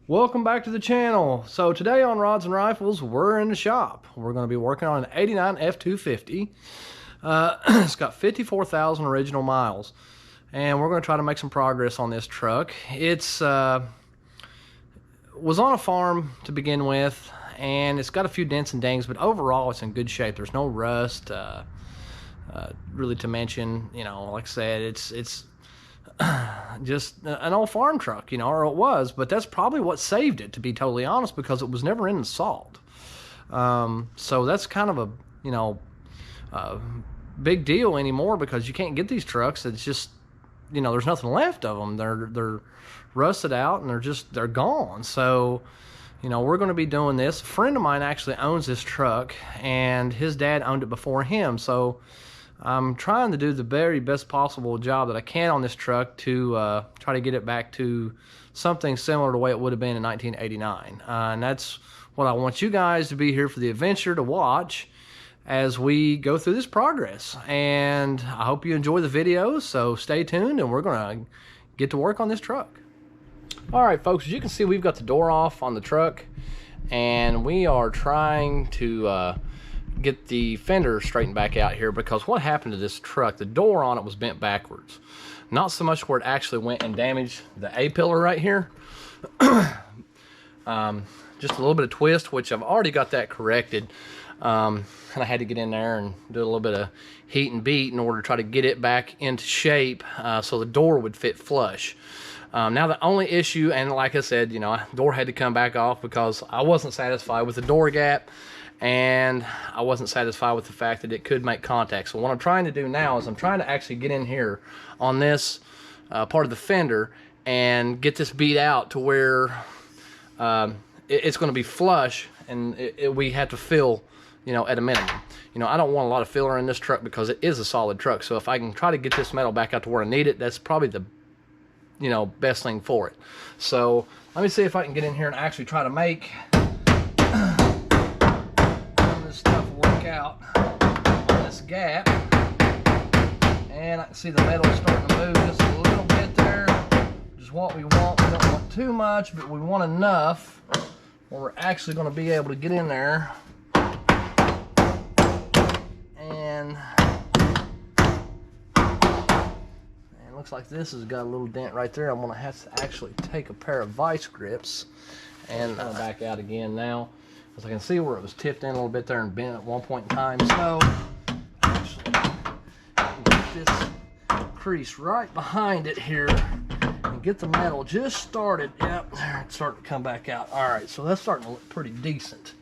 Welcome back to the channel. So today on Rods and Rifles, we're in the shop. We're going to be working on an 89 F250. It's got 54,000 original miles, and we're going to try to make some progress on this truck. It's was on a farm to begin with, and it's got a few dents and dings, but overall it's in good shape. There's no rust really to mention. You know, like I said, it's just an old farm truck, you know, or it was, but that's probably what saved it, to be totally honest, because it was never in the salt. So that's kind of a, you know, big deal anymore, because you can't get these trucks. It's just, you know, there's nothing left of them. They're rusted out and they're gone. So, you know, we're going to be doing this. A friend of mine actually owns this truck, and his dad owned it before him. So I'm trying to do the very best possible job that I can on this truck to try to get it back to something similar to the way it would have been in 1989. And that's what I want you guys to be here for the adventure to watch as we go through this progress. And I hope you enjoy the video, so stay tuned and we're going to get to work on this truck. All right, folks, as you can see, we've got the door off on the truck, and we are trying to get the fender straightened back out here, because what happened to this truck, the door on it was bent backwards. Not so much where it actually went and damaged the A-pillar right here. Just a little bit of twist, which I've already got that corrected. And I had to get in there and do a little bit of heat and beat in order to try to get it back into shape so the door would fit flush. Now the only issue, and like I said, you know, door had to come back off because I wasn't satisfied with the door gap, and I wasn't satisfied with the fact that it could make contact. So what I'm trying to do now is I'm trying to actually get in here on this part of the fender and get this beat out to where it's going to be flush, and we have to fill, you know, at a minimum. You know, I don't want a lot of filler in this truck because it is a solid truck. So if I can try to get this metal back out to where I need it, that's probably the, you know, best thing for it. So let me see if I can get in here and actually try to make this stuff work out on this gap. And I can see the metal starting to move just a little bit there, which is what we want. We don't want too much, but we want enough where we're actually going to be able to get in there and it looks like this has got a little dent right there. I'm going to have to actually take a pair of vice grips and back out again now, because I can see where it was tipped in a little bit there and bent at one point in time. So actually get this crease right behind it here and get the metal just started. Yep, there, it's starting to come back out. All right, so that's starting to look pretty decent.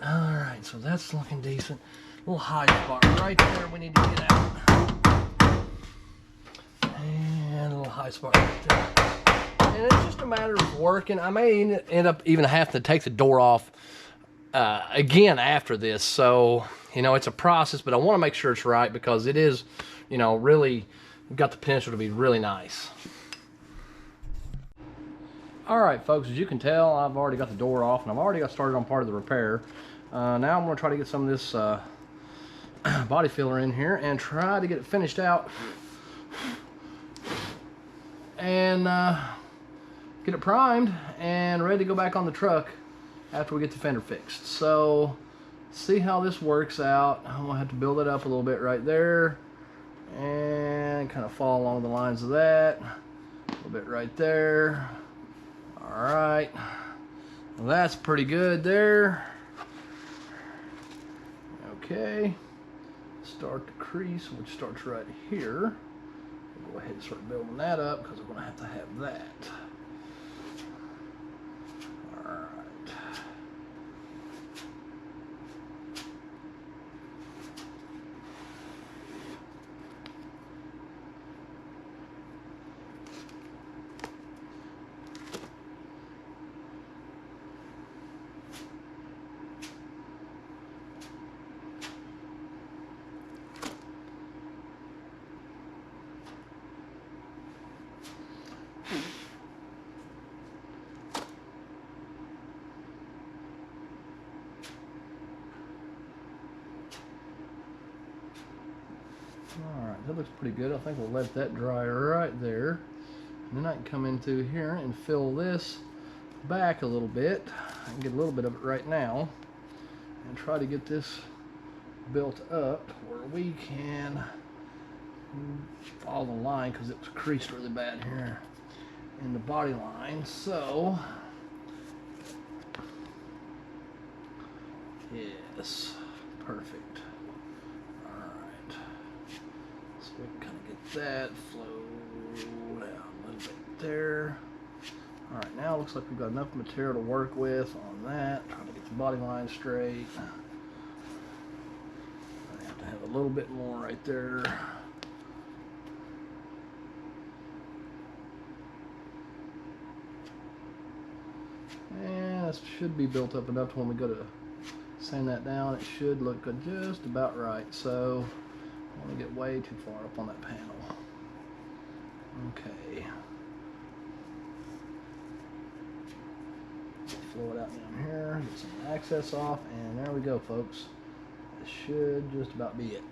All right, so that's looking decent. A little high spot right there we need to get out. And a little high spot right there. And it's just a matter of working. I may end up even having to take the door off again after this. So, you know, it's a process, but I want to make sure it's right, because it is, you know, really got the potential to be really nice. All right, folks, as you can tell, I've already got the door off, and I've already got started on part of the repair. Now I'm going to try to get some of this body filler in here and try to get it finished out and get it primed and ready to go back on the truck after we get the fender fixed. So see how this works out. I'm gonna have to build it up a little bit right there and kind of follow along the lines of that. A little bit right there. All right, well, that's pretty good there. Okay, start the crease, which starts right here. We'll go ahead and start building that up, because we're going to have that. All right. Alright, that looks pretty good. I think we'll let that dry right there. And then I can come in through here and fill this back a little bit. I can get a little bit of it right now and try to get this built up where we can follow the line, because it was creased really bad here in the body line. So yes, perfect. Alright, so we can kind of get that flow down a little bit there. Alright, now it looks like we've got enough material to work with on that. Trying to get the body line straight. I have to have a little bit more right there. And this should be built up enough to when we go to sand that down, it should look good, just about right. So I don't want to get way too far up on that panel. Okay. Flow it out down here, get some access off, and there we go, folks. This should just about be it.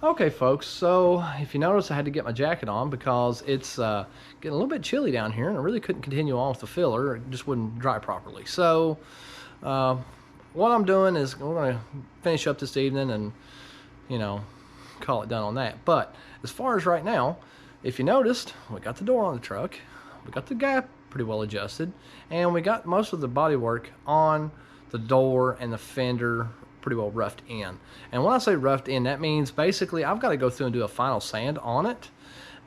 Okay, folks, so if you notice, I had to get my jacket on because it's getting a little bit chilly down here, and I really couldn't continue on with the filler. It just wouldn't dry properly. So what I'm doing is we're going to finish up this evening and, you know, call it done on that. But as far as right now, if you noticed, we got the door on the truck, we got the gap pretty well adjusted, and we got most of the bodywork on the door and the fender pretty well roughed in. And when I say roughed in, that means basically I've got to go through and do a final sand on it,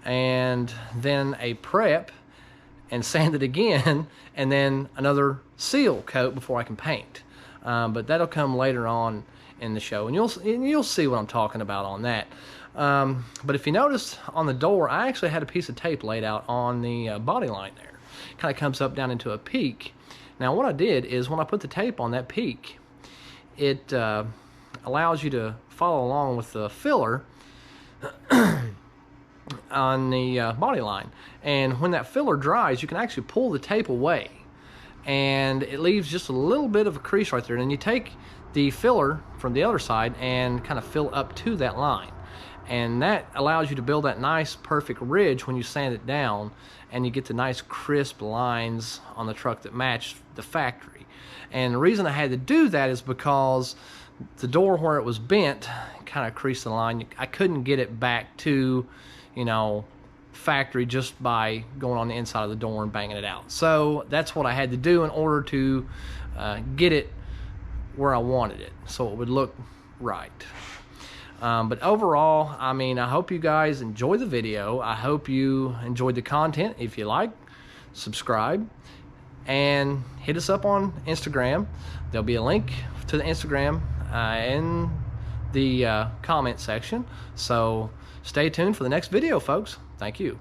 and then a prep and sand it again, and then another seal coat before I can paint. But that'll come later on in the show, and you'll see what I'm talking about on that. But if you notice on the door, I actually had a piece of tape laid out on the body line there. Kind of comes up down into a peak. Now what I did is when I put the tape on that peak, it allows you to follow along with the filler on the body line. And when that filler dries, you can actually pull the tape away, and it leaves just a little bit of a crease right there. And then you take the filler from the other side and kind of fill up to that line. And that allows you to build that nice perfect ridge when you sand it down, and you get the nice crisp lines on the truck that match the factory. And the reason I had to do that is because the door where it was bent kind of creased the line. I couldn't get it back to, you know, factory just by going on the inside of the door and banging it out. So that's what I had to do in order to get it where I wanted it, so it would look right. But overall, I mean, I hope you guys enjoy the video. I hope you enjoyed the content. If you like, subscribe and hit us up on Instagram. There'll be a link to the Instagram in the comment section. So stay tuned for the next video, folks. Thank you.